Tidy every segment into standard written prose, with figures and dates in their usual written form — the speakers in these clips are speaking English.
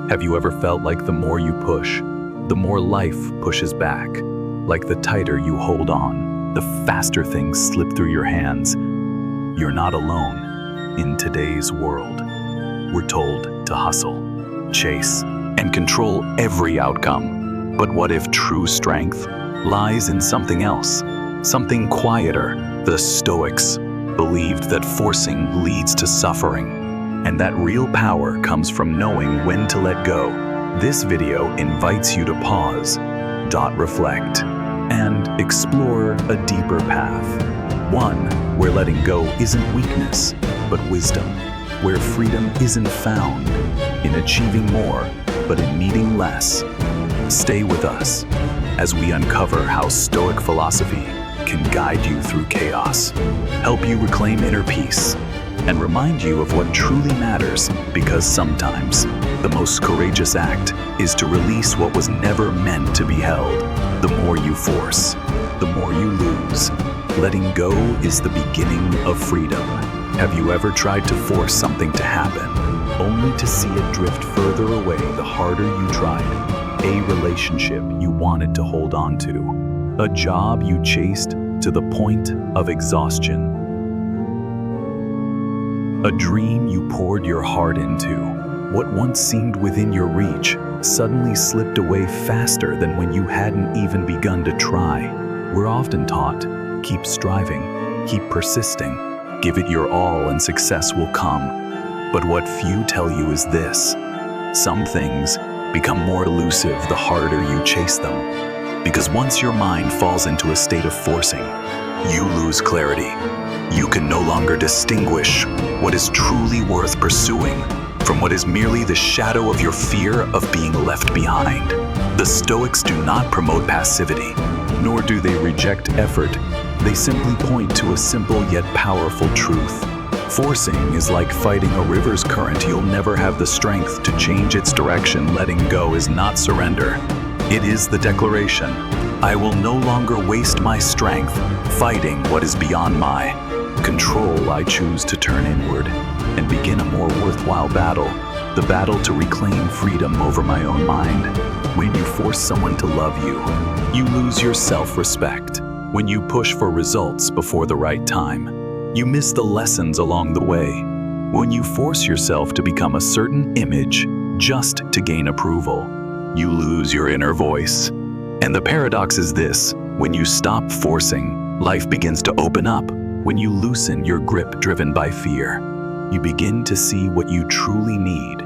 Have you ever felt like the more you push, the more life pushes back? Like the tighter you hold on, the faster things slip through your hands. You're not alone in today's world. We're told to hustle, chase, and control every outcome. But what if true strength lies in something else, something quieter? The Stoics believed that forcing leads to suffering, and that real power comes from knowing when to let go. This video invites you to pause, reflect, and explore a deeper path. One where letting go isn't weakness, but wisdom. Where freedom isn't found in achieving more, but in needing less. Stay with us as we uncover how Stoic philosophy can guide you through chaos, help you reclaim inner peace, and remind you of what truly matters, because sometimes the most courageous act is to release what was never meant to be held. The more you force, the more you lose. Letting go is the beginning of freedom. Have you ever tried to force something to happen, only to see it drift further away the harder you tried? A relationship you wanted to hold on to, a job you chased to the point of exhaustion, a dream you poured your heart into. What once seemed within your reach suddenly slipped away faster than when you hadn't even begun to try. We're often taught, keep striving, keep persisting, give it your all and success will come. But what few tell you is this: some things become more elusive the harder you chase them. Because once your mind falls into a state of forcing, you lose clarity. You can no longer distinguish what is truly worth pursuing from what is merely the shadow of your fear of being left behind. The Stoics do not promote passivity, nor do they reject effort. They simply point to a simple yet powerful truth. Forcing is like fighting a river's current. You'll never have the strength to change its direction. Letting go is not surrender. It is the declaration, I will no longer waste my strength fighting what is beyond my control. I choose to turn inward and begin a more worthwhile battle, the battle to reclaim freedom over my own mind. When you force someone to love you, you lose your self-respect. When you push for results before the right time, you miss the lessons along the way. When you force yourself to become a certain image just to gain approval, you lose your inner voice. And the paradox is this: when you stop forcing, life begins to open up. When you loosen your grip driven by fear, you begin to see what you truly need.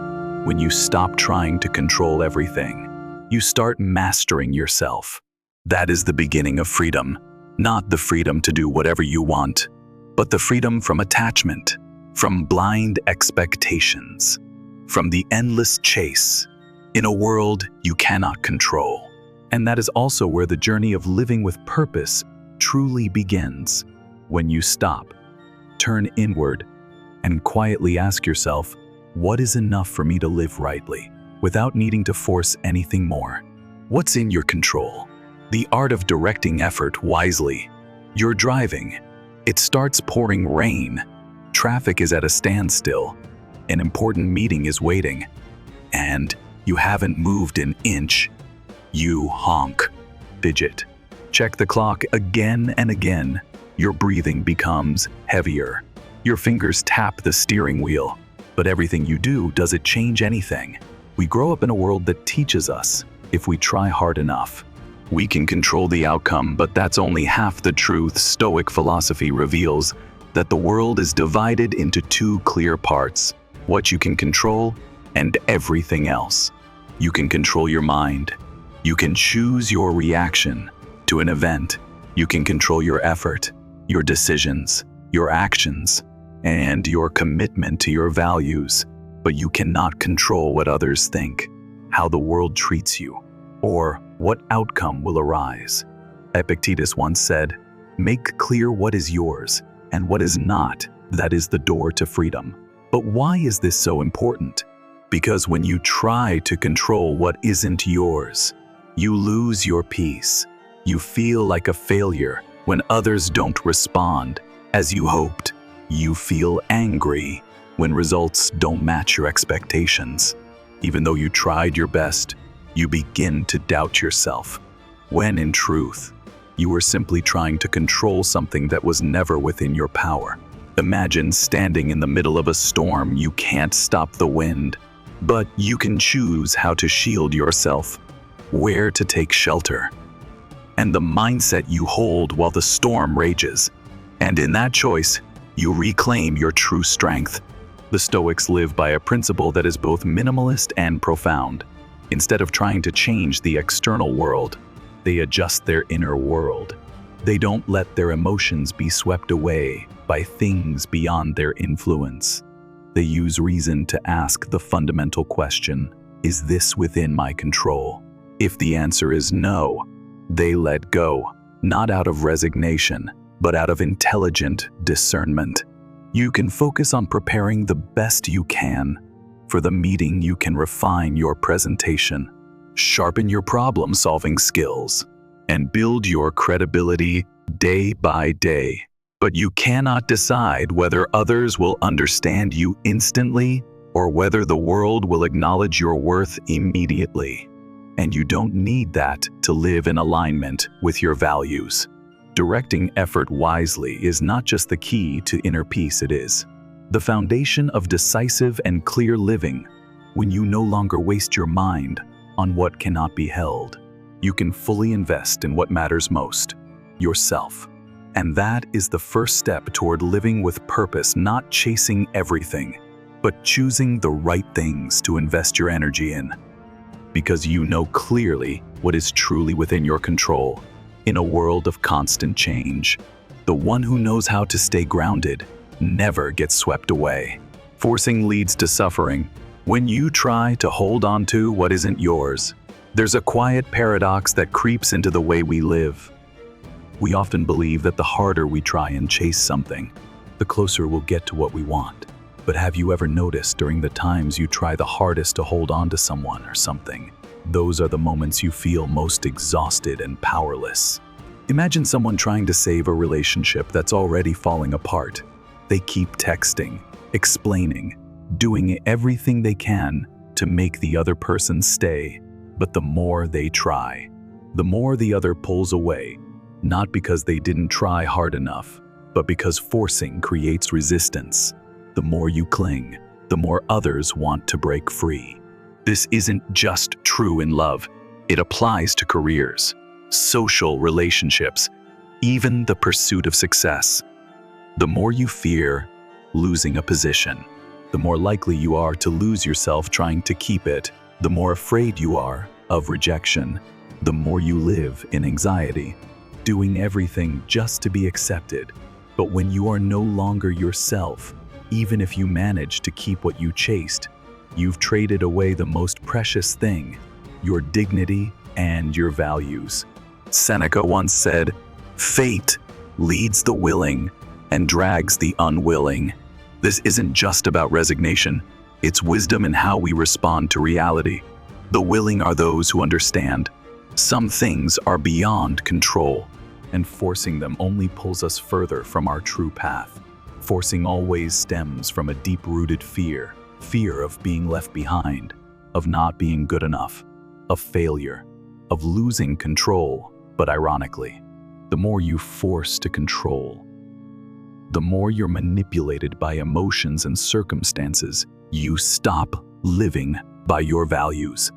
When you stop trying to control everything, you start mastering yourself. That is the beginning of freedom. Not the freedom to do whatever you want, but the freedom from attachment, from blind expectations, from the endless chase in a world you cannot control. And that is also where the journey of living with purpose truly begins. When you stop, turn inward, and quietly ask yourself, what is enough for me to live rightly, without needing to force anything more? What's in your control? The art of directing effort wisely. You're driving. It starts pouring rain. Traffic is at a standstill. An important meeting is waiting. And you haven't moved an inch. You honk, fidget, check the clock again and again. Your breathing becomes heavier. Your fingers tap the steering wheel. But everything you do, does it change anything? We grow up in a world that teaches us, if we try hard enough, we can control the outcome, but that's only half the truth. Stoic philosophy reveals that the world is divided into two clear parts: what you can control and everything else. You can control your mind. You can choose your reaction to an event. You can control your effort, your decisions, your actions, and your commitment to your values. But you cannot control what others think, how the world treats you, or what outcome will arise. Epictetus once said, "Make clear what is yours and what is not. That is the door to freedom." But why is this so important? Because when you try to control what isn't yours, you lose your peace. You feel like a failure when others don't respond as you hoped. You feel angry when results don't match your expectations. Even though you tried your best, you begin to doubt yourself, when in truth, you were simply trying to control something that was never within your power. Imagine standing in the middle of a storm. You can't stop the wind, but you can choose how to shield yourself, where to take shelter, and the mindset you hold while the storm rages. And in that choice, you reclaim your true strength. The Stoics live by a principle that is both minimalist and profound. Instead of trying to change the external world, they adjust their inner world. They don't let their emotions be swept away by things beyond their influence. They use reason to ask the fundamental question, is this within my control? If the answer is no, they let go, not out of resignation, but out of intelligent discernment. You can focus on preparing the best you can. For the meeting, you can refine your presentation, sharpen your problem-solving skills, and build your credibility day by day. But you cannot decide whether others will understand you instantly or whether the world will acknowledge your worth immediately. And you don't need that to live in alignment with your values. Directing effort wisely is not just the key to inner peace, it is the foundation of decisive and clear living. When you no longer waste your mind on what cannot be held, you can fully invest in what matters most, yourself. And that is the first step toward living with purpose, not chasing everything, but choosing the right things to invest your energy in. Because you know clearly what is truly within your control. In a world of constant change, the one who knows how to stay grounded never gets swept away. Forcing leads to suffering. When you try to hold on to what isn't yours, there's a quiet paradox that creeps into the way we live. We often believe that the harder we try and chase something, the closer we'll get to what we want. But have you ever noticed during the times you try the hardest to hold on to someone or something, those are the moments you feel most exhausted and powerless? Imagine someone trying to save a relationship that's already falling apart. They keep texting, explaining, doing everything they can to make the other person stay. But the more they try, the more the other pulls away, not because they didn't try hard enough, but because forcing creates resistance. The more you cling, the more others want to break free. This isn't just true in love. It applies to careers, social relationships, even the pursuit of success. The more you fear losing a position, the more likely you are to lose yourself trying to keep it. The more afraid you are of rejection, the more you live in anxiety, doing everything just to be accepted. But when you are no longer yourself, even if you manage to keep what you chased, you've traded away the most precious thing, your dignity and your values. Seneca once said, "Fate leads the willing and drags the unwilling." This isn't just about resignation. It's wisdom in how we respond to reality. The willing are those who understand some things are beyond control, and forcing them only pulls us further from our true path. Forcing always stems from a deep-rooted fear of being left behind, of not being good enough, of failure, of losing control. But ironically, the more you force to control, the more you're manipulated by emotions and circumstances. You stop living by your values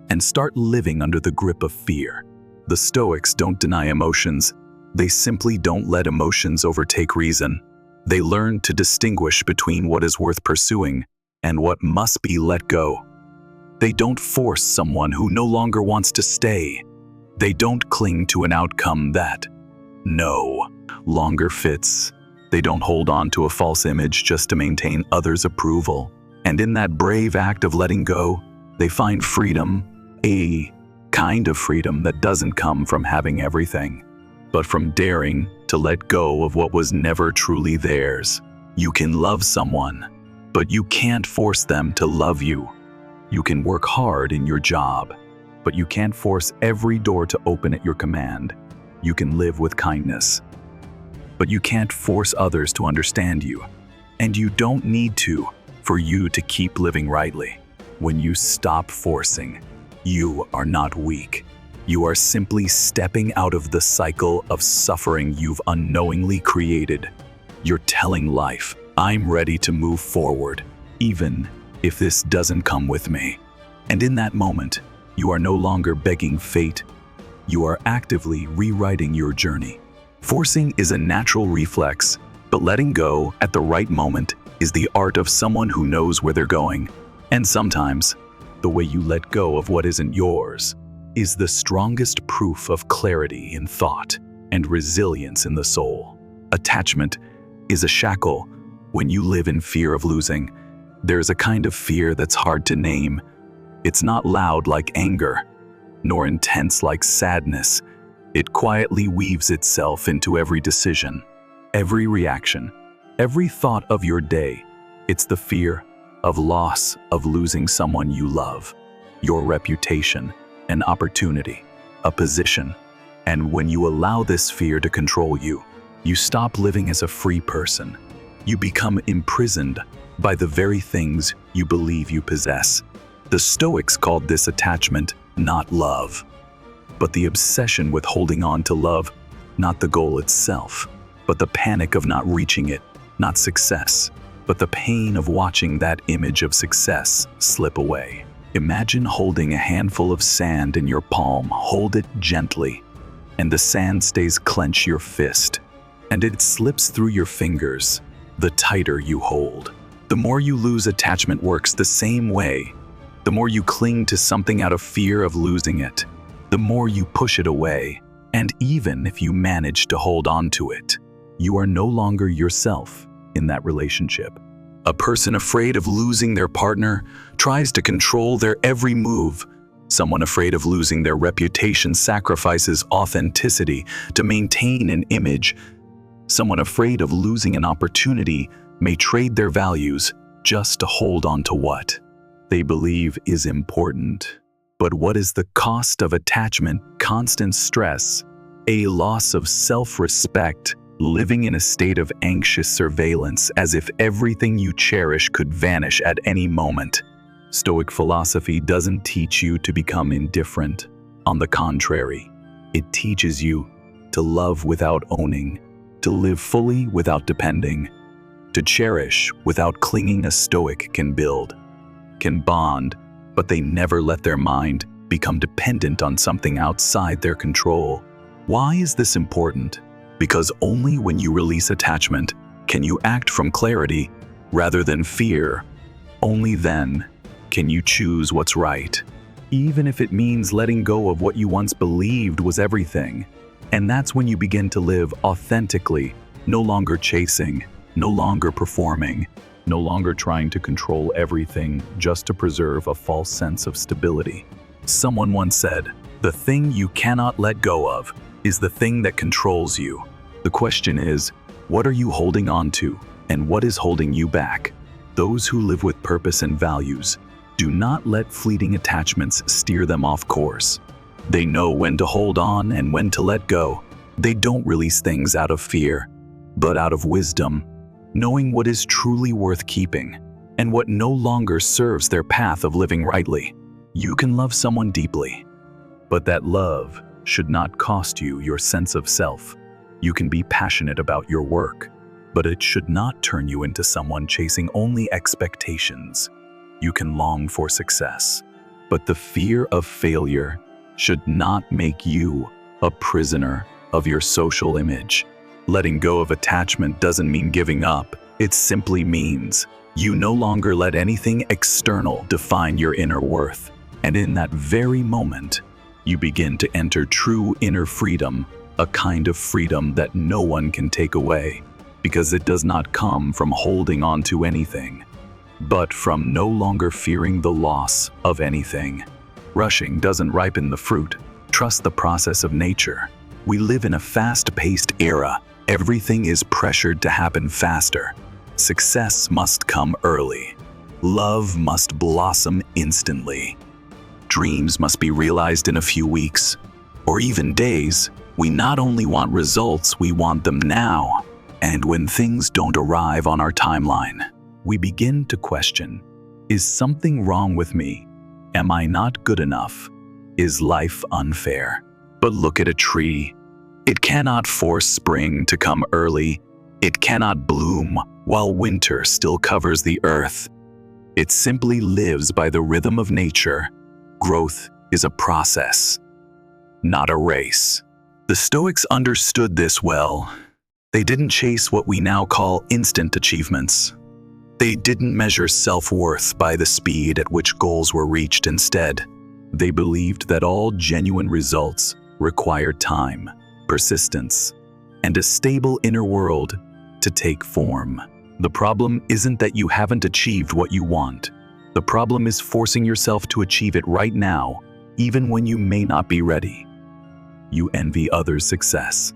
and start living under the grip of fear. The Stoics don't deny emotions. They simply don't let emotions overtake reason. They learn to distinguish between what is worth pursuing and what must be let go. They don't force someone who no longer wants to stay. They don't cling to an outcome that no longer fits. They don't hold on to a false image just to maintain others' approval. And in that brave act of letting go, they find freedom, a kind of freedom that doesn't come from having everything, but from daring to let go of what was never truly theirs. You can love someone, but you can't force them to love you. You can work hard in your job, but you can't force every door to open at your command. You can live with kindness, but you can't force others to understand you. And you don't need to for you to keep living rightly. When you stop forcing, you are not weak. You are simply stepping out of the cycle of suffering you've unknowingly created. You're telling life, I'm ready to move forward, even if this doesn't come with me. And in that moment, you are no longer begging fate. You are actively rewriting your journey. Forcing is a natural reflex, but letting go at the right moment is the art of someone who knows where they're going. And sometimes, the way you let go of what isn't yours is the strongest proof of clarity in thought and resilience in the soul. Attachment is a shackle. When you live in fear of losing, there's a kind of fear that's hard to name. It's not loud like anger, nor intense like sadness. It quietly weaves itself into every decision, every reaction, every thought of your day. It's the fear of loss, of losing someone you love, your reputation, an opportunity, a position. And when you allow this fear to control you, you stop living as a free person. You become imprisoned by the very things you believe you possess. The Stoics called this attachment not love, but the obsession with holding on to love, not the goal itself, but the panic of not reaching it, not success, but the pain of watching that image of success slip away. Imagine holding a handful of sand in your palm. Hold it gently, and the sand stays clench your fist, and it slips through your fingers the tighter you hold. The more you lose, attachment works the same way. The more you cling to something out of fear of losing it, the more you push it away. And even if you manage to hold on to it, you are no longer yourself in that relationship. A person afraid of losing their partner tries to control their every move. Someone afraid of losing their reputation sacrifices authenticity to maintain an image. Someone afraid of losing an opportunity may trade their values just to hold on to what they believe is important. But what is the cost of attachment? Constant stress, a loss of self-respect, living in a state of anxious surveillance as if everything you cherish could vanish at any moment. Stoic philosophy doesn't teach you to become indifferent. On the contrary, it teaches you to love without owning, to live fully without depending, to cherish without clinging. A Stoic can build, can bond, but they never let their mind become dependent on something outside their control. Why is this important? Because only when you release attachment can you act from clarity rather than fear. Only then can you choose what's right, even if it means letting go of what you once believed was everything. And that's when you begin to live authentically, no longer chasing, no longer performing, no longer trying to control everything just to preserve a false sense of stability. Someone once said, "The thing you cannot let go of is the thing that controls you." The question is, what are you holding on to, and what is holding you back? Those who live with purpose and values do not let fleeting attachments steer them off course. They know when to hold on and when to let go. They don't release things out of fear, but out of wisdom, knowing what is truly worth keeping and what no longer serves their path of living rightly. You can love someone deeply, but that love should not cost you your sense of self. You can be passionate about your work, but it should not turn you into someone chasing only expectations. You can long for success, but the fear of failure should not make you a prisoner of your social image. Letting go of attachment doesn't mean giving up. It simply means you no longer let anything external define your inner worth. And in that very moment, you begin to enter true inner freedom, a kind of freedom that no one can take away, because it does not come from holding on to anything, but from no longer fearing the loss of anything. Rushing doesn't ripen the fruit. Trust the process of nature. We live in a fast-paced era. Everything is pressured to happen faster. Success must come early. Love must blossom instantly. Dreams must be realized in a few weeks, or even days. We not only want results, we want them now. And when things don't arrive on our timeline, we begin to question, Is something wrong with me? Am I not good enough? Is life unfair? But look at a tree. It cannot force spring to come early. It cannot bloom while winter still covers the earth. It simply lives by the rhythm of nature. Growth is a process, not a race. The Stoics understood this well. They didn't chase what we now call instant achievements. They didn't measure self-worth by the speed at which goals were reached. Instead, they believed that all genuine results required time, persistence, and a stable inner world to take form. The problem isn't that you haven't achieved what you want. The problem is forcing yourself to achieve it right now, even when you may not be ready. You envy others' success.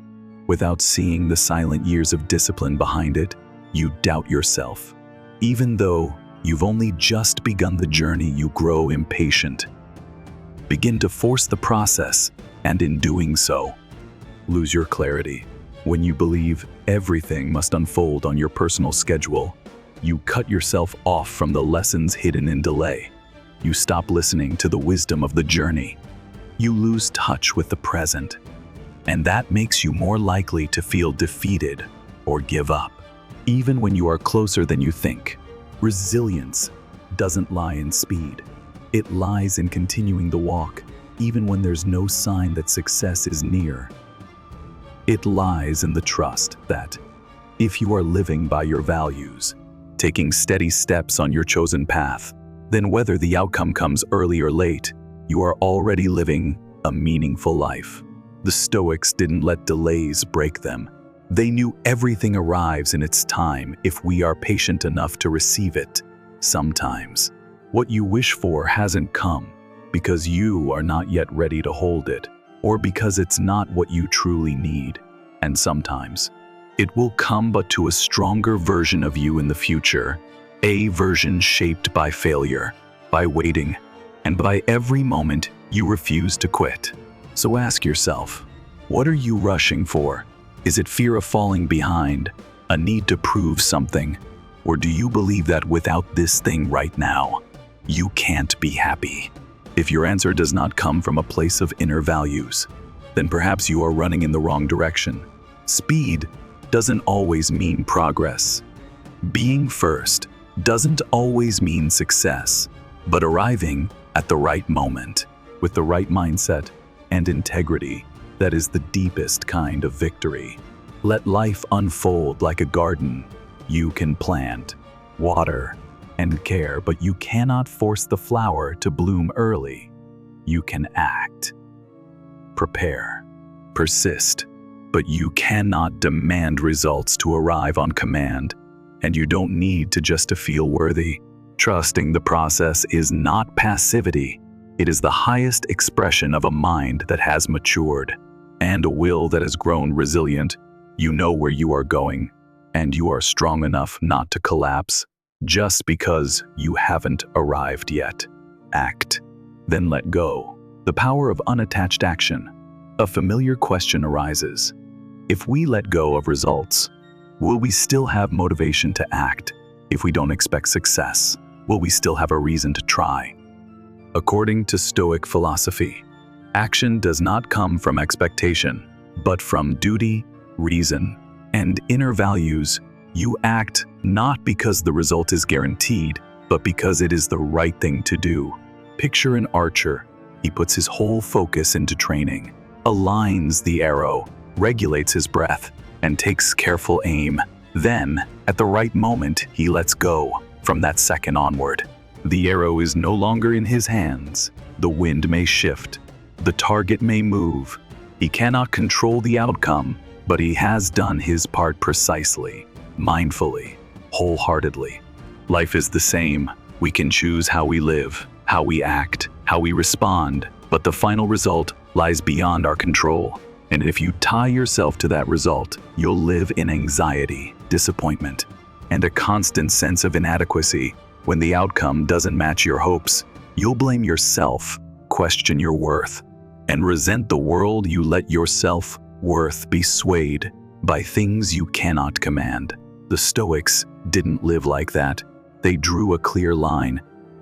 Without seeing the silent years of discipline behind it, you doubt yourself. Even though you've only just begun the journey, you grow impatient. Begin to force the process, and in doing so, lose your clarity. When you believe everything must unfold on your personal schedule, you cut yourself off from the lessons hidden in delay. You stop listening to the wisdom of the journey. You lose touch with the present, and that makes you more likely to feel defeated or give up, even when you are closer than you think. Resilience doesn't lie in speed. It lies in continuing the walk, even when there's no sign that success is near. It lies in the trust that, if you are living by your values, taking steady steps on your chosen path, then whether the outcome comes early or late, you are already living a meaningful life. The Stoics didn't let delays break them. They knew everything arrives in its time if we are patient enough to receive it. Sometimes, what you wish for hasn't come because you are not yet ready to hold it, or because it's not what you truly need. And sometimes, it will come but to a stronger version of you in the future, a version shaped by failure, by waiting, and by every moment you refuse to quit. So ask yourself, what are you rushing for? Is it fear of falling behind, a need to prove something, or do you believe that without this thing right now, you can't be happy? If your answer does not come from a place of inner values, then perhaps you are running in the wrong direction. Speed doesn't always mean progress. Being first doesn't always mean success, but arriving at the right moment, with the right mindset and integrity, that is the deepest kind of victory. Let life unfold like a garden. You can plant, water, and care, but you cannot force the flower to bloom early. You can act, prepare, persist, but you cannot demand results to arrive on command, and you don't need to feel worthy. Trusting the process is not passivity. It is the highest expression of a mind that has matured and a will that has grown resilient. You know where you are going, and you are strong enough not to collapse just because you haven't arrived yet. Act, then let go. The power of unattached action. A familiar question arises. If we let go of results, will we still have motivation to act? If we don't expect success, will we still have a reason to try? According to Stoic philosophy, action does not come from expectation, but from duty, reason, and inner values. You act not because the result is guaranteed, but because it is the right thing to do. Picture an archer. He puts his whole focus into training, aligns the arrow, regulates his breath, and takes careful aim. Then, at the right moment, he lets go. From that second onward, the arrow is no longer in his hands. The wind may shift. The target may move. He cannot control the outcome, but he has done his part precisely, mindfully, wholeheartedly. Life is the same. We can choose how we live, how we act, how we respond, but the final result lies beyond our control. And if you tie yourself to that result, you'll live in anxiety, disappointment, and a constant sense of inadequacy. When the outcome doesn't match your hopes, you'll blame yourself, question your worth, and resent the world you let your self-worth be swayed by things you cannot command. The Stoics didn't live like that. They drew a clear line.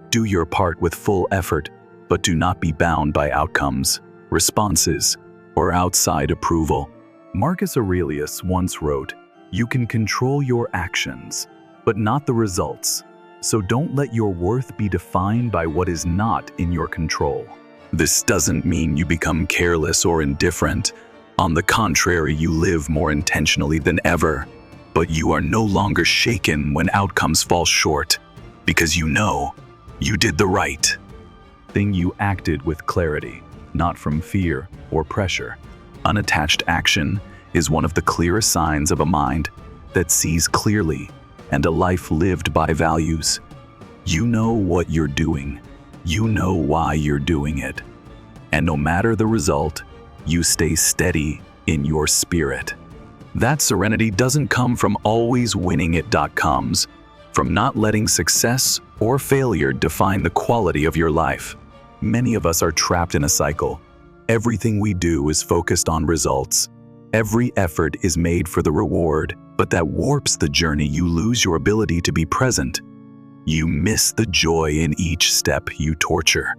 Do your part with full effort, but do not be bound by outcomes, responses, or outside approval. Marcus Aurelius once wrote, "You can control your actions, but not the results. So don't let your worth be defined by what is not in your control." This doesn't mean you become careless or indifferent. On the contrary, you live more intentionally than ever. But you are no longer shaken when outcomes fall short, because you know you did the right thing. You acted with clarity, not from fear or pressure. Unattached action is one of the clearest signs of a mind that sees clearly and a life lived by values. You know what you're doing. You know why you're doing it. And no matter the result, you stay steady in your spirit. That serenity doesn't come from always winning. It comes from not letting success or failure define the quality of your life. Many of us are trapped in a cycle. Everything we do is focused on results. Every effort is made for the reward, but that warps the journey. You lose your ability to be present. You miss the joy in each step. You torture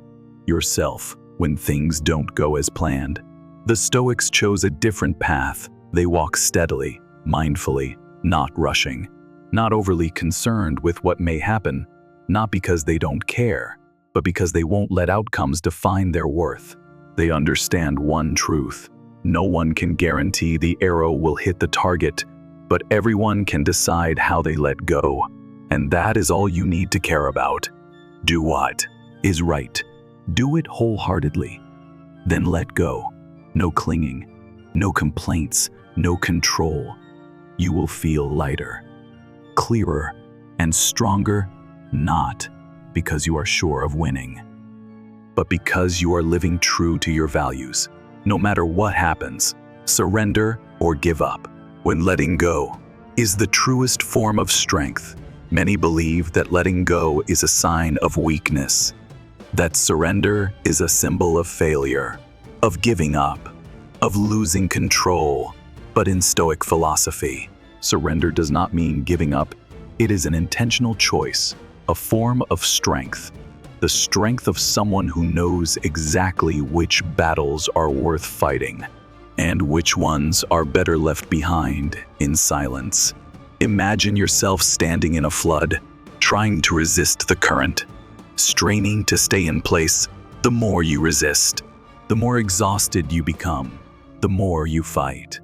yourself when things don't go as planned. The Stoics chose a different path. They walk steadily, mindfully, not rushing, not overly concerned with what may happen, not because they don't care, but because they won't let outcomes define their worth. They understand one truth: no one can guarantee the arrow will hit the target, but everyone can decide how they let go. And that is all you need to care about. Do what is right. Do it wholeheartedly. Then let go. No clinging, no complaints, no control. You will feel lighter, clearer, and stronger, not because you are sure of winning, but because you are living true to your values. No matter what happens, surrender or give up. When letting go is the truest form of strength. Many believe that letting go is a sign of weakness, that surrender is a symbol of failure, of giving up, of losing control. But in Stoic philosophy, surrender does not mean giving up. It is an intentional choice, a form of strength, the strength of someone who knows exactly which battles are worth fighting and which ones are better left behind in silence. Imagine yourself standing in a flood, trying to resist the current, straining to stay in place. The more you resist, the more exhausted you become, the more you fight,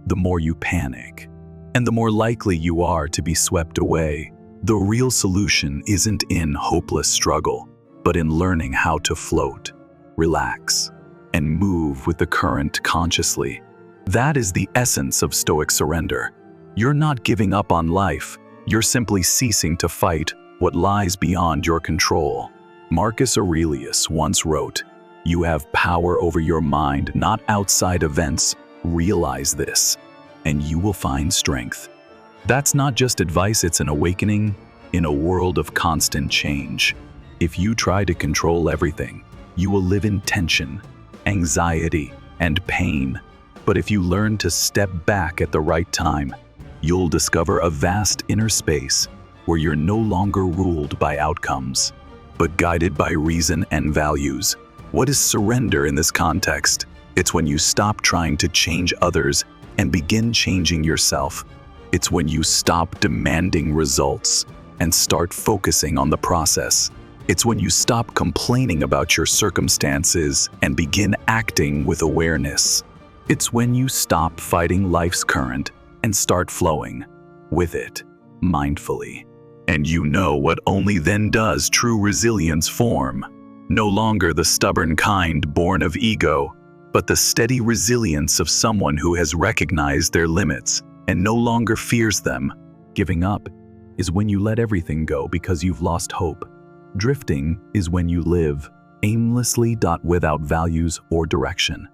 the more you panic, and the more likely you are to be swept away. The real solution isn't in hopeless struggle, but in learning how to float, relax, and move with the current consciously. That is the essence of Stoic surrender. You're not giving up on life, you're simply ceasing to fight what lies beyond your control. Marcus Aurelius once wrote, "You have power over your mind, not outside events. Realize this, and you will find strength." That's not just advice, it's an awakening in a world of constant change. If you try to control everything, you will live in tension, anxiety, and pain. But if you learn to step back at the right time, you'll discover a vast inner space where you're no longer ruled by outcomes, but guided by reason and values. What is surrender in this context? It's when you stop trying to change others and begin changing yourself. It's when you stop demanding results and start focusing on the process. It's when you stop complaining about your circumstances and begin acting with awareness. It's when you stop fighting life's current and start flowing with it mindfully. And you know what only then does true resilience form. No longer the stubborn kind born of ego, but the steady resilience of someone who has recognized their limits and no longer fears them. Giving up is when you let everything go because you've lost hope. Drifting is when you live aimlessly, without values or direction.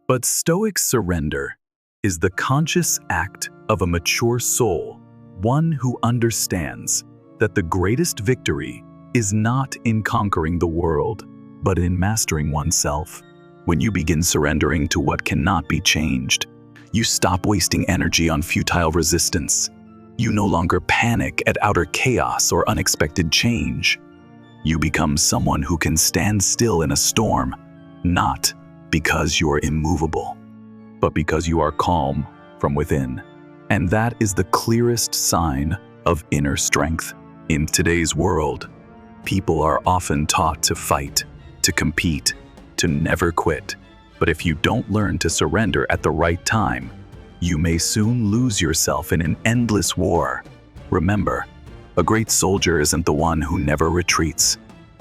But Stoic surrender is the conscious act of a mature soul, one who understands that the greatest victory is not in conquering the world, but in mastering oneself. When you begin surrendering to what cannot be changed, you stop wasting energy on futile resistance. You no longer panic at outer chaos or unexpected change. You become someone who can stand still in a storm, not because you're immovable, but because you are calm from within. And that is the clearest sign of inner strength. In today's world, people are often taught to fight, to compete, to never quit. But if you don't learn to surrender at the right time, you may soon lose yourself in an endless war. Remember, a great soldier isn't the one who never retreats,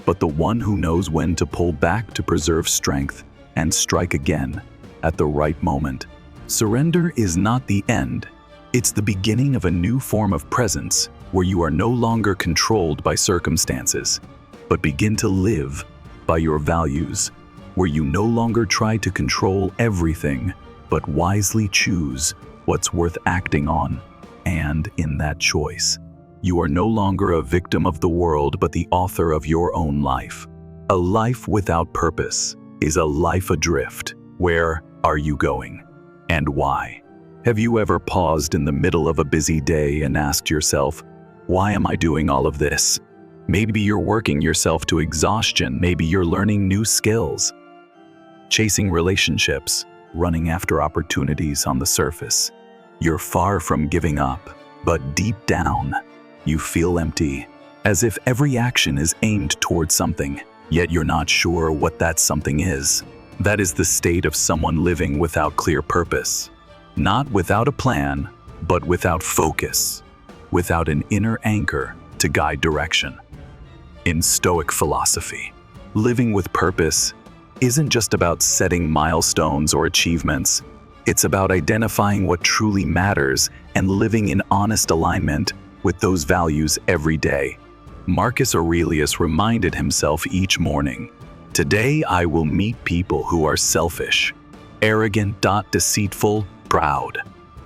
but the one who knows when to pull back to preserve strength and strike again at the right moment. Surrender is not the end. It's the beginning of a new form of presence where you are no longer controlled by circumstances, but begin to live by your values, where you no longer try to control everything, but wisely choose what's worth acting on. And in that choice, you are no longer a victim of the world, but the author of your own life. A life without purpose is a life adrift. Where are you going? And why? Have you ever paused in the middle of a busy day and asked yourself, why am I doing all of this? Maybe you're working yourself to exhaustion. Maybe you're learning new skills, chasing relationships, running after opportunities on the surface. You're far from giving up, but deep down, you feel empty, as if every action is aimed towards something, yet you're not sure what that something is. That is the state of someone living without clear purpose. Not without a plan, but without focus, without an inner anchor to guide direction. In Stoic philosophy, living with purpose isn't just about setting milestones or achievements. It's about identifying what truly matters and living in honest alignment with those values every day. Marcus Aurelius reminded himself each morning, "Today I will meet people who are selfish, arrogant, deceitful, proud,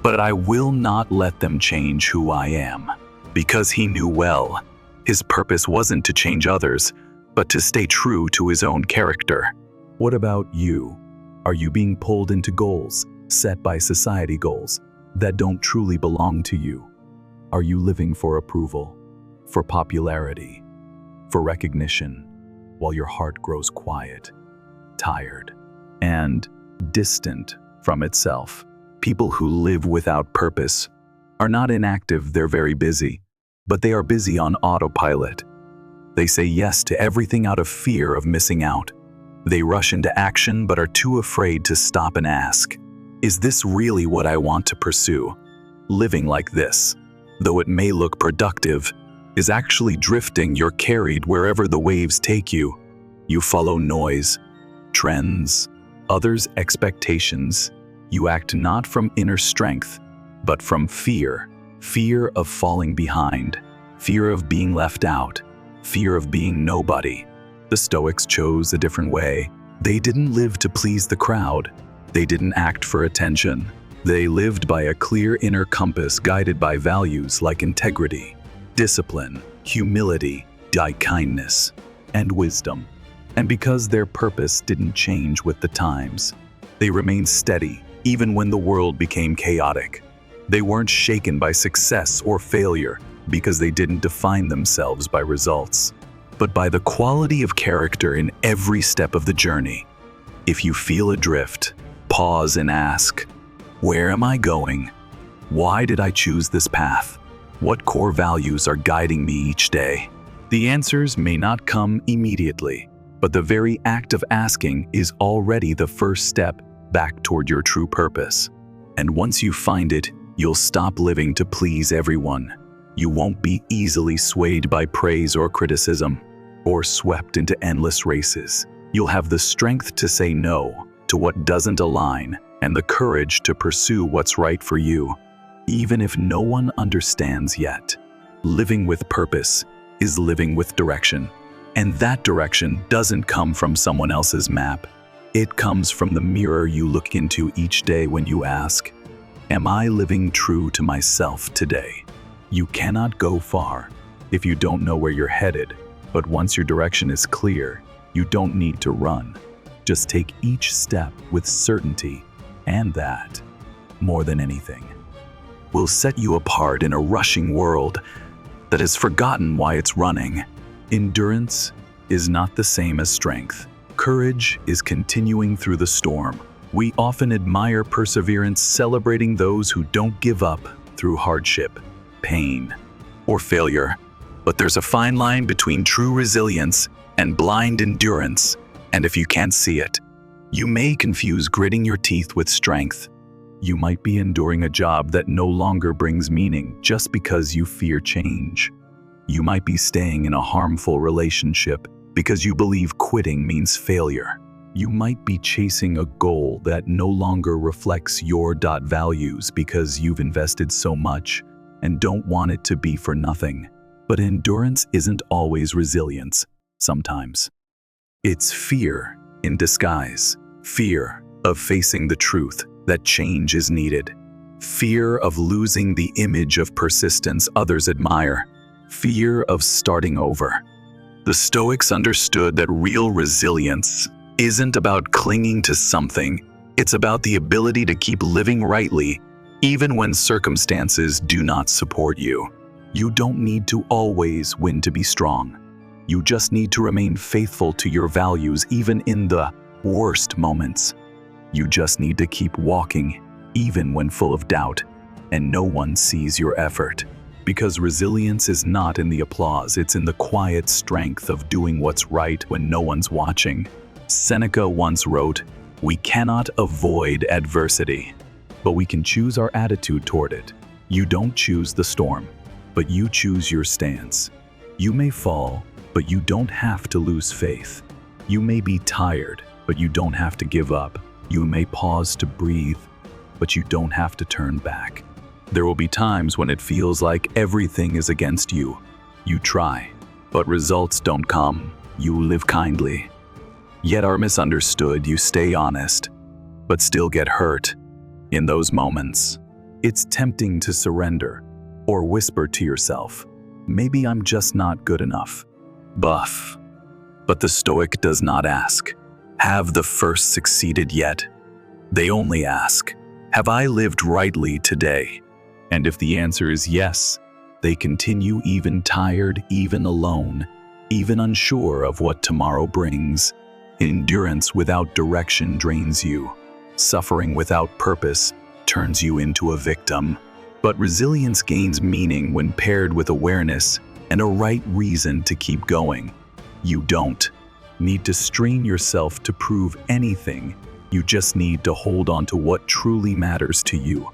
but I will not let them change who I am." Because he knew well, his purpose wasn't to change others, but to stay true to his own character. What about you? Are you being pulled into goals set by society, goals that don't truly belong to you? Are you living for approval, for popularity, for recognition, while your heart grows quiet, tired, and distant from itself? People who live without purpose are not inactive, they're very busy, but they are busy on autopilot. They say yes to everything out of fear of missing out. They rush into action but are too afraid to stop and ask, is this really what I want to pursue? Living like this, though it may look productive, is actually drifting. You're carried wherever the waves take you. You follow noise, trends, others' expectations. You act not from inner strength, but from fear. Fear of falling behind, fear of being left out, fear of being nobody. The Stoics chose a different way. They didn't live to please the crowd. They didn't act for attention. They lived by a clear inner compass guided by values like integrity, discipline, humility, kindness, and wisdom. And because their purpose didn't change with the times, they remained steady even when the world became chaotic. They weren't shaken by success or failure because they didn't define themselves by results, but by the quality of character in every step of the journey. If you feel adrift, pause and ask, where am I going? Why did I choose this path? What core values are guiding me each day? The answers may not come immediately, but the very act of asking is already the first step back toward your true purpose. And once you find it, you'll stop living to please everyone. You won't be easily swayed by praise or criticism, or swept into endless races. You'll have the strength to say no to what doesn't align, and the courage to pursue what's right for you, even if no one understands yet. Living with purpose is living with direction, and that direction doesn't come from someone else's map. It comes from the mirror you look into each day when you ask, am I living true to myself today? You cannot go far if you don't know where you're headed, but once your direction is clear, you don't need to run. Just take each step with certainty, and that, more than anything, will set you apart in a rushing world that has forgotten why it's running. Endurance is not the same as strength. Courage is continuing through the storm. We often admire perseverance, celebrating those who don't give up through hardship, pain, or failure. But there's a fine line between true resilience and blind endurance, and if you can't see it, you may confuse gritting your teeth with strength. You might be enduring a job that no longer brings meaning just because you fear change. You might be staying in a harmful relationship because you believe quitting means failure. You might be chasing a goal that no longer reflects your values because you've invested so much and don't want it to be for nothing. But endurance isn't always resilience. Sometimes it's fear in disguise. Fear of facing the truth that change is needed. Fear of losing the image of persistence others admire. Fear of starting over. The Stoics understood that real resilience isn't about clinging to something. It's about the ability to keep living rightly, even when circumstances do not support you. You don't need to always win to be strong. You just need to remain faithful to your values even in the worst moments. You just need to keep walking, even when full of doubt, and no one sees your effort. Because resilience is not in the applause, it's in the quiet strength of doing what's right when no one's watching. Seneca once wrote, "We cannot avoid adversity, but we can choose our attitude toward it." You don't choose the storm, but you choose your stance. You may fall, but you don't have to lose faith. You may be tired, but you don't have to give up. You may pause to breathe, but you don't have to turn back. There will be times when it feels like everything is against you. You try, but results don't come. You live kindly, yet are misunderstood. You stay honest, but still get hurt. In those moments, it's tempting to surrender or whisper to yourself, "Maybe I'm just not good enough." But the Stoic does not ask, "Have the first succeeded yet?" They only ask, "Have I lived rightly today?" And if the answer is yes, they continue even tired, even alone, even unsure of what tomorrow brings. Endurance without direction drains you. Suffering without purpose turns you into a victim. But resilience gains meaning when paired with awareness and a right reason to keep going. You don't need to strain yourself to prove anything. You just need to hold on to what truly matters to you.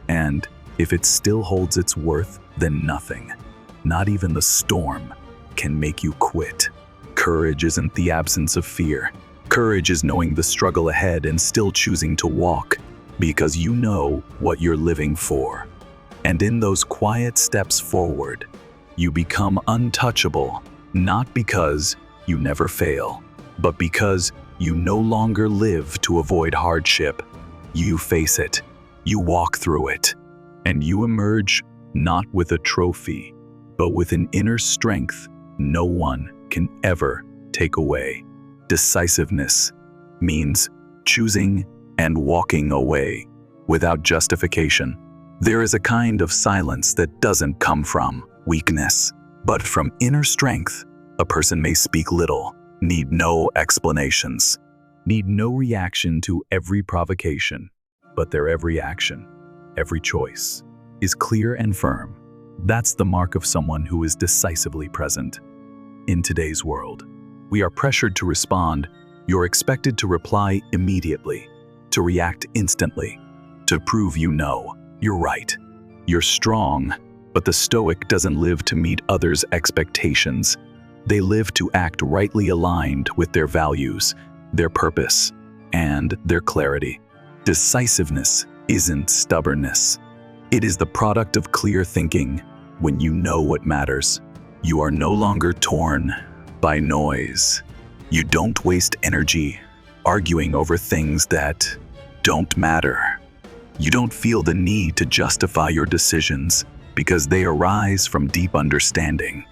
And if it still holds its worth, then nothing, not even the storm, can make you quit. Courage isn't the absence of fear. Courage is knowing the struggle ahead and still choosing to walk because you know what you're living for. And in those quiet steps forward, you become untouchable, not because you never fail, but because you no longer live to avoid hardship. You face it, you walk through it, and you emerge not with a trophy, but with an inner strength no one can ever take away. Decisiveness means choosing and walking away without justification. There is a kind of silence that doesn't come from weakness, but from inner strength. A person may speak little, need no explanations, need no reaction to every provocation, but their every action, every choice, is clear and firm. That's the mark of someone who is decisively present. In today's world, we are pressured to respond. You're expected to reply immediately, to react instantly, to prove you know you're right. You're strong, but the Stoic doesn't live to meet others' expectations. They live to act rightly aligned with their values, their purpose, and their clarity. Decisiveness isn't stubbornness. It is the product of clear thinking. When you know what matters, you are no longer torn by noise. You don't waste energy arguing over things that don't matter. You don't feel the need to justify your decisions because they arise from deep understanding,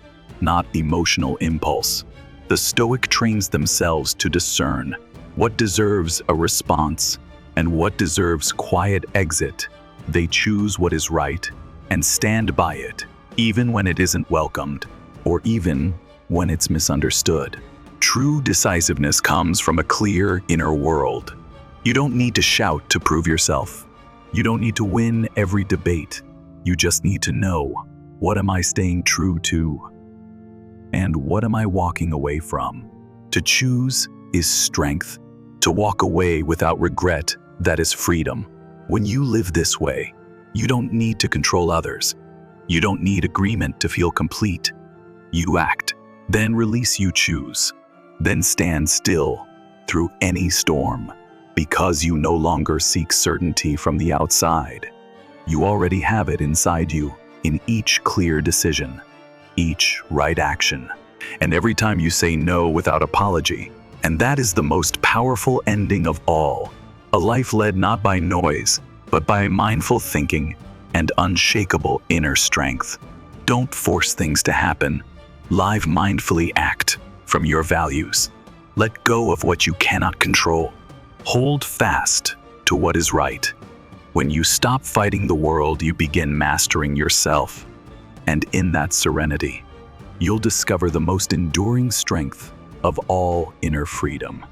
not emotional impulse. The Stoic trains themselves to discern what deserves a response and what deserves quiet exit. They choose what is right and stand by it, even when it isn't welcomed, or even when it's misunderstood. True decisiveness comes from a clear inner world. You don't need to shout to prove yourself. You don't need to win every debate. You just need to know, what am I staying true to? And what am I walking away from? To choose is strength. To walk away without regret, that is freedom. When you live this way, you don't need to control others. You don't need agreement to feel complete. You act, then release. You choose, then stand still through any storm, because you no longer seek certainty from the outside. You already have it inside you in each clear decision, each right action, and every time you say no without apology. And that is the most powerful ending of all. A life led not by noise, but by mindful thinking and unshakable inner strength. Don't force things to happen. Live mindfully, act from your values. Let go of what you cannot control. Hold fast to what is right. When you stop fighting the world, you begin mastering yourself. And in that serenity, you'll discover the most enduring strength of all inner freedom.